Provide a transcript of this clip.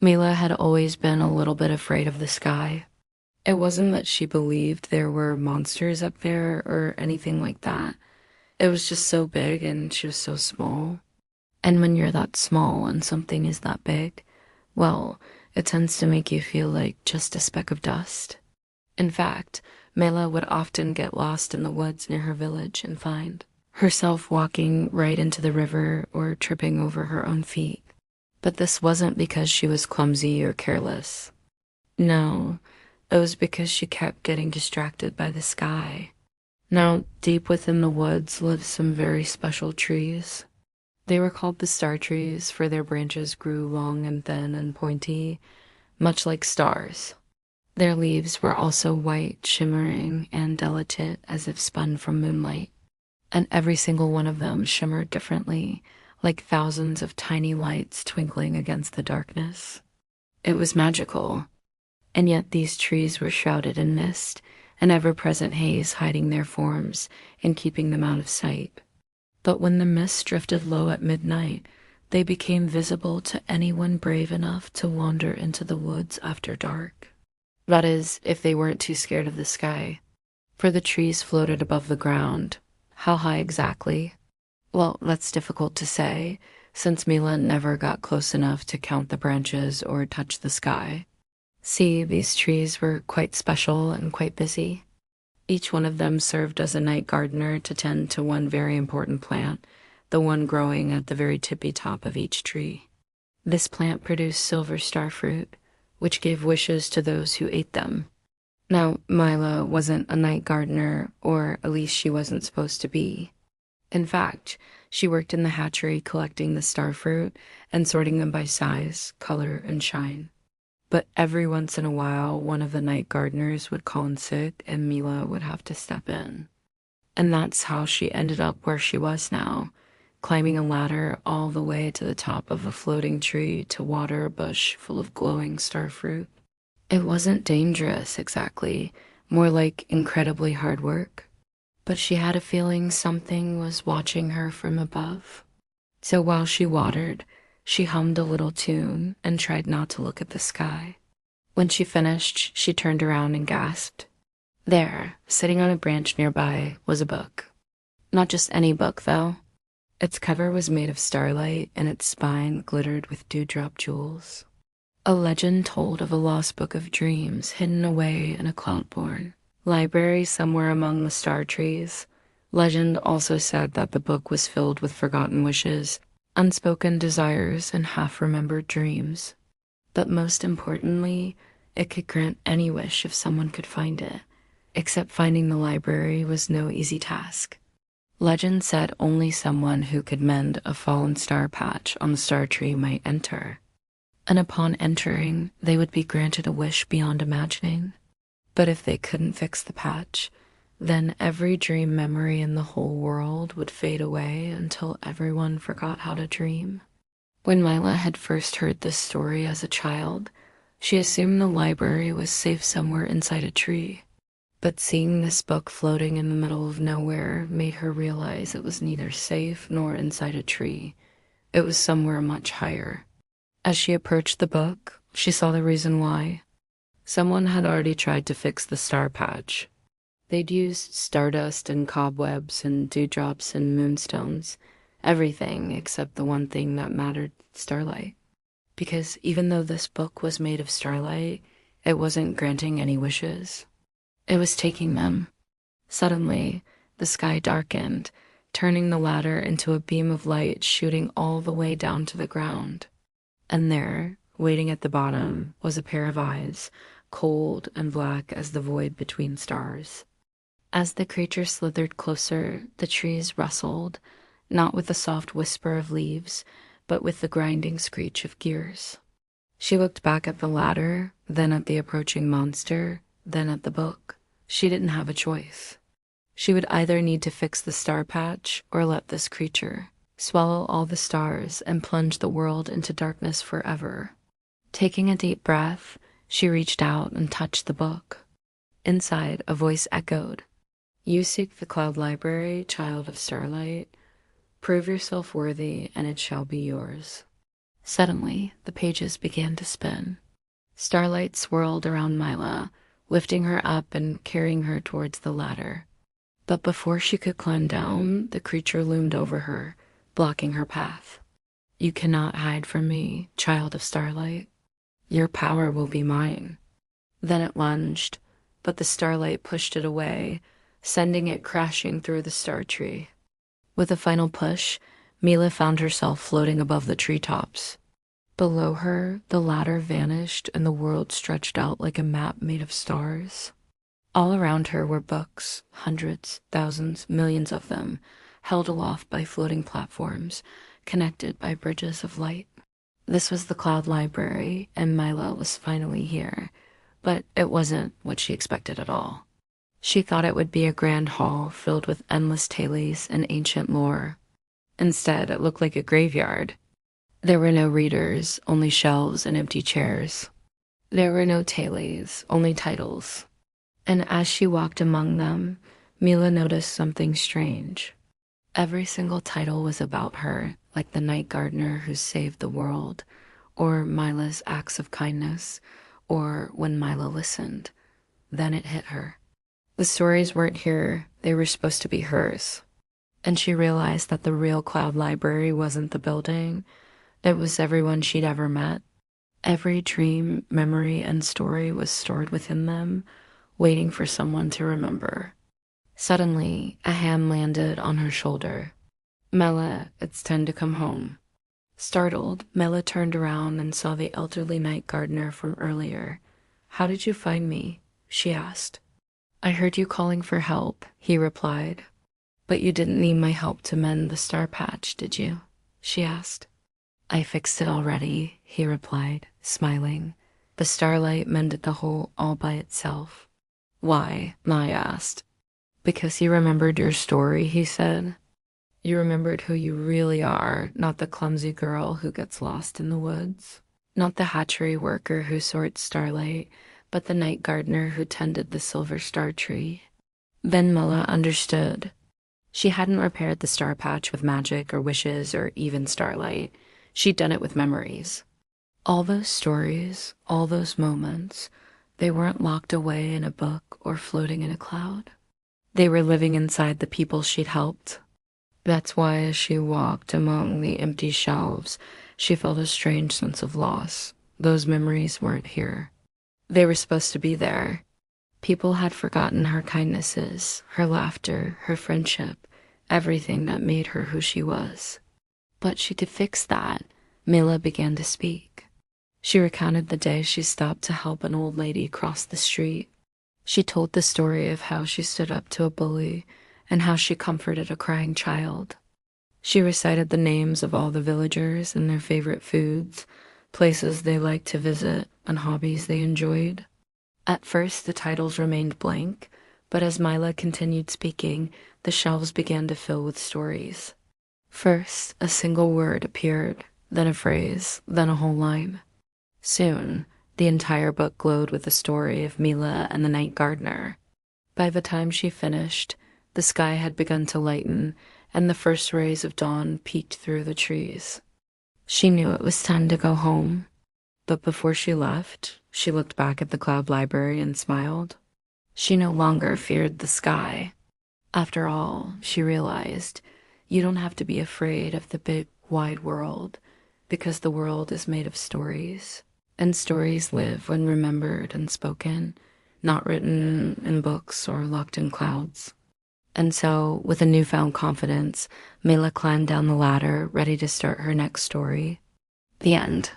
Mila had always been a little bit afraid of the sky. It wasn't that she believed there were monsters up there or anything like that. It was just so big and she was so small. And when you're that small and something is that big, well, it tends to make you feel like just a speck of dust. In fact, Mela would often get lost in the woods near her village and find herself walking right into the river or tripping over her own feet. But this wasn't because she was clumsy or careless. No, it was because she kept getting distracted by the sky. Now, deep within the woods lived some very special trees. They were called the star trees, for their branches grew long and thin and pointy, much like stars. Their leaves were also white, shimmering, and delicate as if spun from moonlight. And every single one of them shimmered differently, like thousands of tiny lights twinkling against the darkness. It was magical. And yet these trees were shrouded in mist, an ever-present haze hiding their forms and keeping them out of sight. But when the mist drifted low at midnight, they became visible to anyone brave enough to wander into the woods after dark. That is, if they weren't too scared of the sky. For the trees floated above the ground. How high exactly? Well, that's difficult to say, since Mila never got close enough to count the branches or touch the sky. See, these trees were quite special and quite busy. Each one of them served as a night gardener to tend to one very important plant, the one growing at the very tippy top of each tree. This plant produced silver star fruit, which gave wishes to those who ate them. Now, Mila wasn't a night gardener, or at least she wasn't supposed to be. In fact, she worked in the hatchery collecting the star fruit and sorting them by size, color, and shine. But every once in a while, one of the night gardeners would call in sick and Mila would have to step in. And that's how she ended up where she was now, climbing a ladder all the way to the top of a floating tree to water a bush full of glowing star fruit. It wasn't dangerous exactly, more like incredibly hard work. But she had a feeling something was watching her from above. So while she watered, she hummed a little tune and tried not to look at the sky. When she finished, she turned around and gasped. There, sitting on a branch nearby, was a book. Not just any book, though. Its cover was made of starlight and its spine glittered with dewdrop jewels. A legend told of a lost book of dreams hidden away in a cloud-born library somewhere among the star trees. Legend also said that the book was filled with forgotten wishes, unspoken desires, and half-remembered dreams. But most importantly, it could grant any wish if someone could find it. Except finding the library was no easy task. Legend said only someone who could mend a fallen star patch on the star tree might enter. And upon entering, they would be granted a wish beyond imagining. But if they couldn't fix the patch, then every dream memory in the whole world would fade away until everyone forgot how to dream. When Mila had first heard this story as a child, she assumed the library was safe somewhere inside a tree. But seeing this book floating in the middle of nowhere made her realize it was neither safe nor inside a tree. It was somewhere much higher. As she approached the book, she saw the reason why. Someone had already tried to fix the star patch. They'd used stardust and cobwebs and dewdrops and moonstones, everything except the one thing that mattered, starlight. Because even though this book was made of starlight, it wasn't granting any wishes. It was taking them. Suddenly, the sky darkened, turning the ladder into a beam of light shooting all the way down to the ground. And there, waiting at the bottom, was a pair of eyes, cold and black as the void between stars. As the creature slithered closer, the trees rustled, not with the soft whisper of leaves, but with the grinding screech of gears. She looked back at the ladder, then at the approaching monster, then at the book. She didn't have a choice. She would either need to fix the star patch or let this creature swallow all the stars and plunge the world into darkness forever. Taking a deep breath, she reached out and touched the book. Inside, a voice echoed. You seek the cloud library, child of starlight. Prove yourself worthy, and it shall be yours. Suddenly, the pages began to spin. Starlight swirled around Mila, lifting her up and carrying her towards the ladder. But before she could climb down, the creature loomed over her, blocking her path. You cannot hide from me, child of starlight. Your power will be mine. Then it lunged, but the starlight pushed it away, sending it crashing through the star tree. With a final push, Mila found herself floating above the treetops. Below her, the ladder vanished and the world stretched out like a map made of stars. All around her were books, hundreds, thousands, millions of them, held aloft by floating platforms, connected by bridges of light. This was the Cloud Library, and Mila was finally here, but it wasn't what she expected at all. She thought it would be a grand hall filled with endless tales and ancient lore. Instead, it looked like a graveyard. There were no readers, only shelves and empty chairs. There were no tales, only titles. And as she walked among them, Mila noticed something strange. Every single title was about her, like the night gardener who saved the world, or Mila's acts of kindness, or when Mila listened. Then it hit her. The stories weren't here, they were supposed to be hers. And she realized that the real Cloud Library wasn't the building, it was everyone she'd ever met. Every dream, memory, and story was stored within them, waiting for someone to remember. Suddenly, a hand landed on her shoulder. Mela, it's time to come home. Startled, Mela turned around and saw the elderly night gardener from earlier. How did you find me? She asked. I heard you calling for help, he replied. But you didn't need my help to mend the star patch, did you? She asked. I fixed it already, he replied, smiling. The starlight mended the hole all by itself. Why? I asked. Because you remembered your story, he said. You remembered who you really are, not the clumsy girl who gets lost in the woods. Not the hatchery worker who sorts starlight, but the night gardener who tended the silver star tree. Then Mela understood. She hadn't repaired the star patch with magic or wishes or even starlight. She'd done it with memories. All those stories, all those moments, they weren't locked away in a book or floating in a cloud. They were living inside the people she'd helped. That's why as she walked among the empty shelves, she felt a strange sense of loss. Those memories weren't here. They were supposed to be there. People had forgotten her kindnesses, her laughter, her friendship, everything that made her who she was. But she could fix that. Mela began to speak. She recounted the day she stopped to help an old lady cross the street. She told the story of how she stood up to a bully and how she comforted a crying child. She recited the names of all the villagers and their favorite foods, places they liked to visit, and hobbies they enjoyed. At first, the titles remained blank, but as Mila continued speaking, the shelves began to fill with stories. First, a single word appeared, then a phrase, then a whole line. Soon, the entire book glowed with the story of Mila and the night gardener. By the time she finished, the sky had begun to lighten, and the first rays of dawn peeked through the trees. She knew it was time to go home, but before she left, she looked back at the Cloud Library and smiled. She no longer feared the sky. After all, she realized, you don't have to be afraid of the big, wide world, because the world is made of stories, and stories live when remembered and spoken, not written in books or locked in clouds. And so, with a newfound confidence, Mela climbed down the ladder, ready to start her next story. The end.